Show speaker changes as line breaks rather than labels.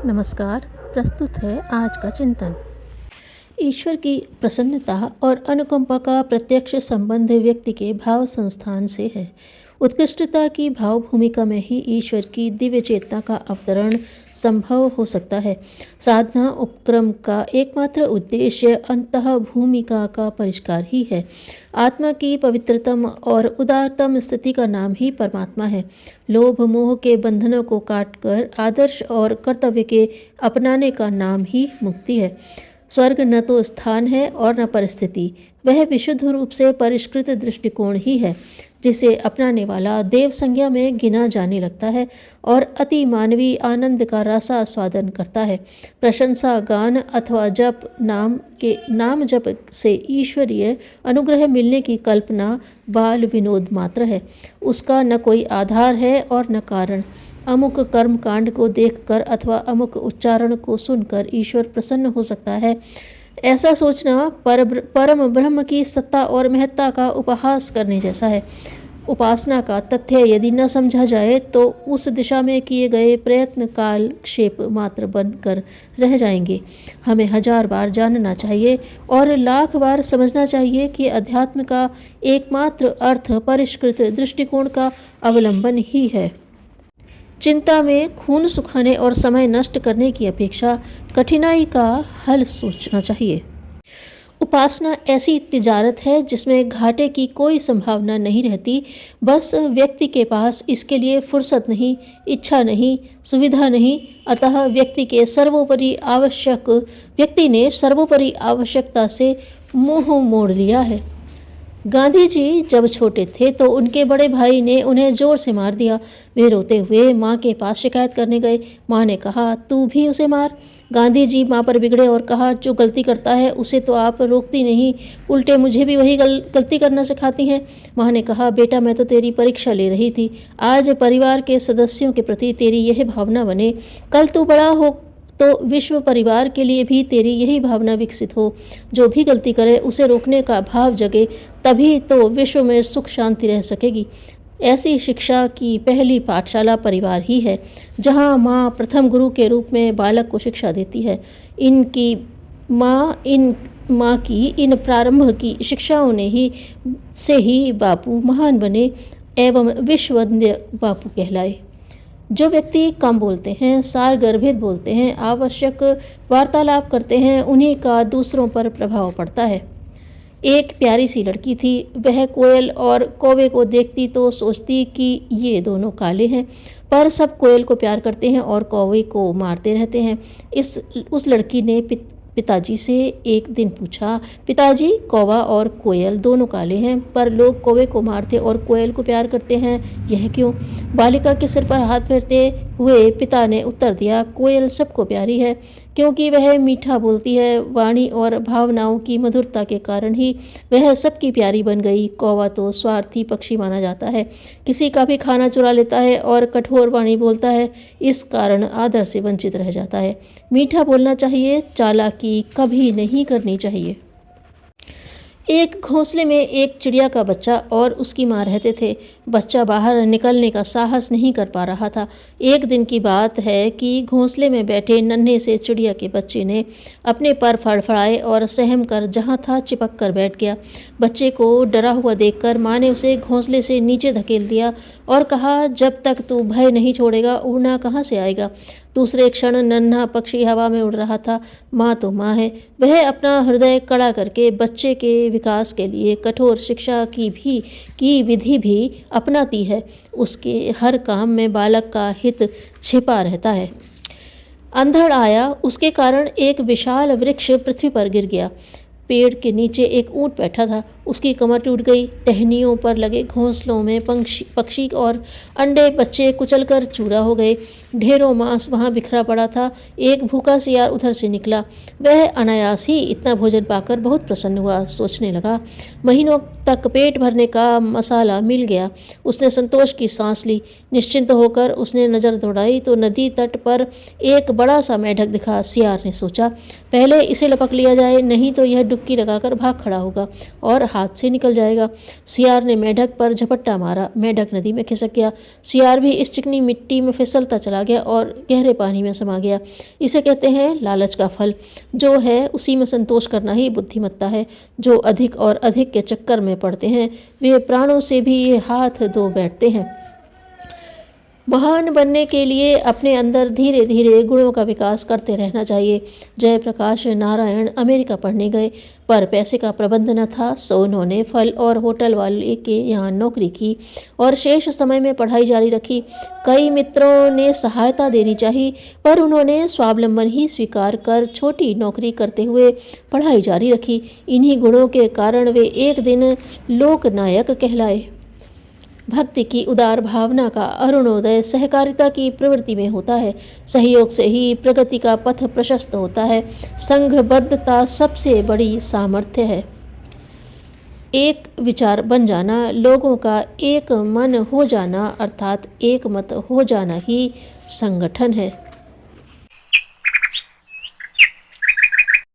नमस्कार। प्रस्तुत है आज का चिंतन। ईश्वर की प्रसन्नता और अनुकंपा का प्रत्यक्ष संबंध व्यक्ति के भाव संस्थान से है। उत्कृष्टता की भाव भूमिका में ही ईश्वर की दिव्य चेतना का अवतरण संभव हो सकता है। साधना उपक्रम का एकमात्र उद्देश्य अंतः भूमिका का परिष्कार ही है। आत्मा की पवित्रतम और उदारतम स्थिति का नाम ही परमात्मा है। लोभ मोह के बंधनों को काटकर आदर्श और कर्तव्य के अपनाने का नाम ही मुक्ति है। स्वर्ग न तो स्थान है और न परिस्थिति, वह विशुद्ध रूप से परिष्कृत दृष्टिकोण ही है, जिसे अपनाने वाला देव संज्ञा में गिना जाने लगता है और अति मानवीय आनंद का रसास्वादन करता है। प्रशंसा गान अथवा नाम जप से ईश्वरीय अनुग्रह मिलने की कल्पना बाल विनोद मात्र है। उसका न कोई आधार है और न कारण। अमुक कर्म कांड को देखकर अथवा अमुक उच्चारण को सुनकर ईश्वर प्रसन्न हो सकता है, ऐसा सोचना परम ब्रह्म की सत्ता और महत्ता का उपहास करने जैसा है। उपासना का तथ्य यदि न समझा जाए तो उस दिशा में किए गए प्रयत्न काल क्षेप मात्र बनकर रह जाएंगे। हमें 1000 बार जानना चाहिए और 1,00,000 बार समझना चाहिए कि अध्यात्म का एकमात्र अर्थ परिष्कृत दृष्टिकोण का अवलंबन ही है। चिंता में खून सुखाने और समय नष्ट करने की अपेक्षा कठिनाई का हल सोचना चाहिए। उपासना ऐसी तिजारत है जिसमें घाटे की कोई संभावना नहीं रहती। बस व्यक्ति के पास इसके लिए फुर्सत नहीं, इच्छा नहीं, सुविधा नहीं। अतः व्यक्ति ने सर्वोपरि आवश्यकता से मुंह मोड़ लिया है। गांधी जी जब छोटे थे तो उनके बड़े भाई ने उन्हें जोर से मार दिया। वे रोते हुए माँ के पास शिकायत करने गए। माँ ने कहा, तू भी उसे मार। गांधी जी माँ पर बिगड़े और कहा, जो गलती करता है उसे तो आप रोकती नहीं, उल्टे मुझे भी वही गलती करना सिखाती हैं। माँ ने कहा, बेटा मैं तो तेरी परीक्षा ले रही थी। आज परिवार के सदस्यों के प्रति तेरी यह भावना बने, कल तू बड़ा हो तो विश्व परिवार के लिए भी तेरी यही भावना विकसित हो। जो भी गलती करे उसे रोकने का भाव जगे, तभी तो विश्व में सुख शांति रह सकेगी। ऐसी शिक्षा की पहली पाठशाला परिवार ही है, जहाँ माँ प्रथम गुरु के रूप में बालक को शिक्षा देती है। माँ की इन प्रारंभ की शिक्षाओं से ही बापू महान बने एवं विश्ववंद्य बापू कहलाए। जो व्यक्ति कम बोलते हैं, सारगर्भित बोलते हैं, आवश्यक वार्तालाप करते हैं, उन्हीं का दूसरों पर प्रभाव पड़ता है। एक प्यारी सी लड़की थी। वह कोयल और कौवे को देखती तो सोचती कि ये दोनों काले हैं, पर सब कोयल को प्यार करते हैं और कौवे को मारते रहते हैं। उस लड़की ने पिताजी से एक दिन पूछा, पिताजी कौवा और कोयल दोनों काले हैं, पर लोग कौवे को मारते और कोयल को प्यार करते हैं, यह क्यों? बालिका के सिर पर हाथ फेरते हुए पिता ने उत्तर दिया, कोयल सबको प्यारी है क्योंकि वह मीठा बोलती है। वाणी और भावनाओं की मधुरता के कारण ही वह सबकी प्यारी बन गई। कौवा तो स्वार्थी पक्षी माना जाता है, किसी का भी खाना चुरा लेता है और कठोर वाणी बोलता है, इस कारण आदर से वंचित रह जाता है। मीठा बोलना चाहिए, चालाकी कभी नहीं करनी चाहिए। एक घोंसले में एक चिड़िया का बच्चा और उसकी माँ रहते थे। बच्चा बाहर निकलने का साहस नहीं कर पा रहा था। एक दिन की बात है कि घोंसले में बैठे नन्हे से चिड़िया के बच्चे ने अपने पर फड़फड़ाए और सहम कर जहाँ था चिपक कर बैठ गया। बच्चे को डरा हुआ देखकर माँ ने उसे घोंसले से नीचे धकेल दिया और कहा, जब तक तू भय नहीं छोड़ेगा उड़ना कहाँ से आएगा। दूसरे क्षण नन्हा पक्षी हवा में उड़ रहा था। माँ तो माँ है, वह अपना हृदय कड़ा करके बच्चे के विकास के लिए कठोर शिक्षा की विधि भी अपनाती है। उसके हर काम में बालक का हित छिपा रहता है। अंधड़ आया, उसके कारण एक विशाल वृक्ष पृथ्वी पर गिर गया। पेड़ के नीचे एक ऊंट बैठा था, उसकी कमर टूट गई। टहनियों पर लगे घोंसलों में पक्षी और अंडे बच्चे कुचलकर चूरा हो गए। ढेरों मांस वहाँ बिखरा पड़ा था। एक भूखा सियार उधर से निकला। वह अनायास ही इतना भोजन पाकर बहुत प्रसन्न हुआ। सोचने लगा, महीनों तक पेट भरने का मसाला मिल गया। उसने संतोष की सांस ली। निश्चिंत होकर उसने नज़र दौड़ाई तो नदी तट पर एक बड़ा सा मेढक दिखा। सियार ने सोचा, पहले इसे लपक लिया जाए, नहीं तो यह डुबकी लगाकर भाग खड़ा होगा और हाथ से निकल जाएगा। सियार ने मेंढक पर झपट्टा मारा, मेंढक नदी में खिसक गया। सियार भी इस चिकनी मिट्टी में फिसलता चला गया और गहरे पानी में समा गया। इसे कहते हैं लालच का फल। जो है उसी में संतोष करना ही बुद्धिमत्ता है। जो अधिक और अधिक के चक्कर में पड़ते हैं वे प्राणों से भी ये हाथ धो बैठते हैं। महान बनने के लिए अपने अंदर धीरे धीरे गुणों का विकास करते रहना चाहिए। जयप्रकाश नारायण अमेरिका पढ़ने गए, पर पैसे का प्रबंध न था, सो उन्होंने फल और होटल वाले के यहाँ नौकरी की और शेष समय में पढ़ाई जारी रखी। कई मित्रों ने सहायता देनी चाहिए, पर उन्होंने स्वावलंबन ही स्वीकार कर छोटी नौकरी करते हुए पढ़ाई जारी रखी। इन्हीं गुणों के कारण वे एक दिन लोकनायक कहलाए। भक्ति की उदार भावना का अरुणोदय सहकारिता की प्रवृत्ति में होता है। सहयोग से ही प्रगति का पथ प्रशस्त होता है। संघबद्धता सबसे बड़ी सामर्थ्य है। एक विचार बन जाना, लोगों का एक मन हो जाना अर्थात एक मत हो जाना ही संगठन है।